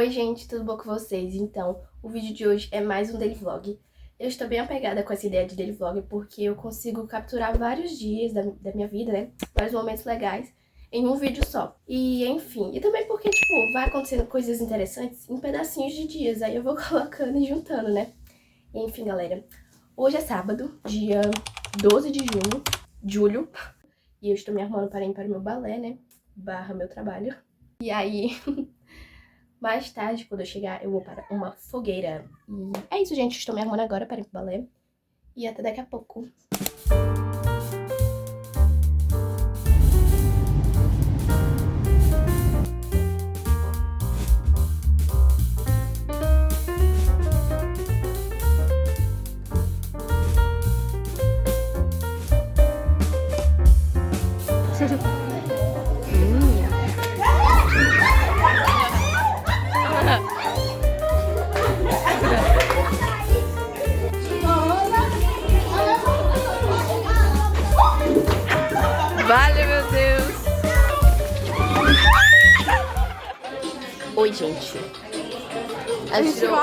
Oi gente, tudo bom com vocês? Então, o vídeo de hoje é mais um daily vlog. Eu estou bem apegada com essa ideia de daily vlog porque eu consigo capturar vários dias da minha vida, né? Vários momentos legais em um vídeo só. E enfim, e também porque, tipo, vai acontecendo coisas interessantes em pedacinhos de dias, aí eu vou colocando e juntando, né? E enfim, galera, hoje é sábado, dia 12 de julho, e eu estou me arrumando para ir para o meu balé, né? Barra meu trabalho. E aí... Mais tarde, quando eu chegar, eu vou para uma fogueira. E é isso, gente. Estou me arrumando agora para ir pro balé. E até daqui a pouco. Vale, meu Deus! Oi, gente. A gente tirou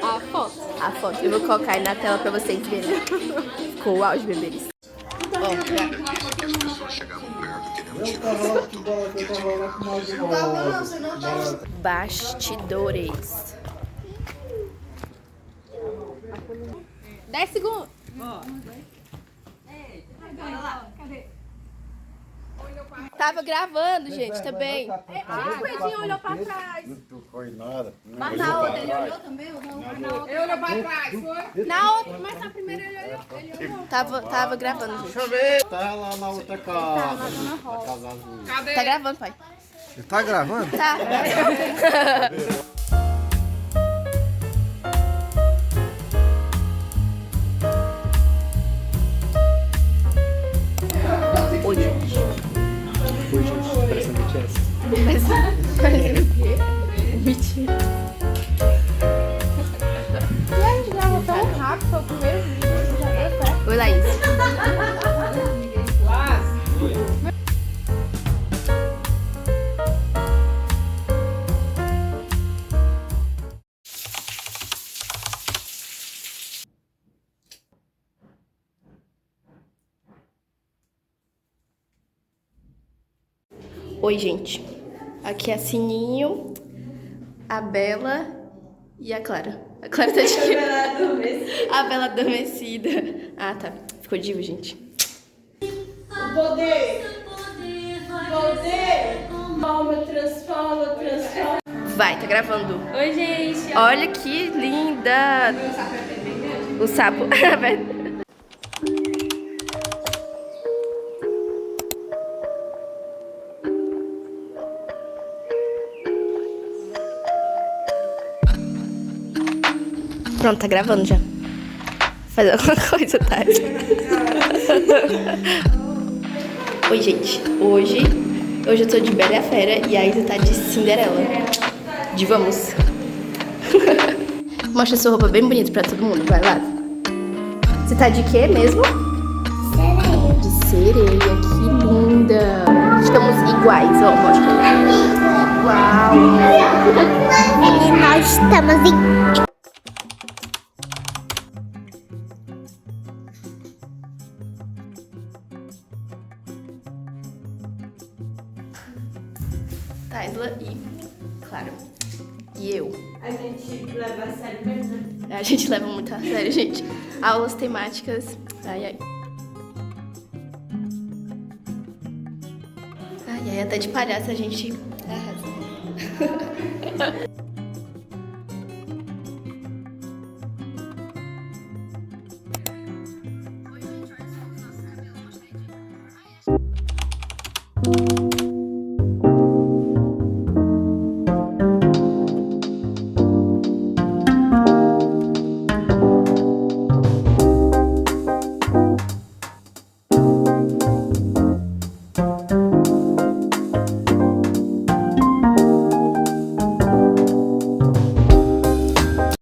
a foto. A foto. Eu vou colocar aí na tela pra vocês verem. Ficou o auge, bebês. Bastidores. 10 segundos. Tava gravando, gente, também. O Coelhinho olhou pra trás. Não foi nada. Mas na outra ele olhou também? Ele olhou pra trás, foi? Na outra. Mas na primeira ele olhou. Tava gravando, gente. Deixa eu ver. Tá lá na outra casa. Na casa azul. Cadê? Tá gravando, pai? Você tá gravando? Tá. Oi, gente. Oi, gente. Parece um BTS. Mas o quê? Mentira. E a gente gravou tão rápido, foi o primeiro vídeo, já deu certo. Oi, Laís. Oi, gente. Aqui é a Sininho, a Bela e a Clara. A Clara tá de quê? A Bela adormecida. Ah, tá. Ficou diva, gente. Poder! Palma, transforma. Vai, tá gravando. Oi, gente. Olha que linda. O sapo. Pronto, tá gravando já. Faz alguma coisa, tá? Oi, gente. Hoje eu tô de Bela e a Fera e a Isa tá de Cinderela. De vamos. Mostra sua roupa bem bonita pra todo mundo. Vai lá. Você tá de quê mesmo? Sereia. De sereia. Que linda. Estamos iguais, ó. Mostra. Uau. E nós estamos em... Taisla e Clara. E eu. A gente leva a sério mesmo. A gente leva muito a sério, gente. Aulas temáticas. Ai, ai. Ai, ai, até de palhaço a gente arrasa.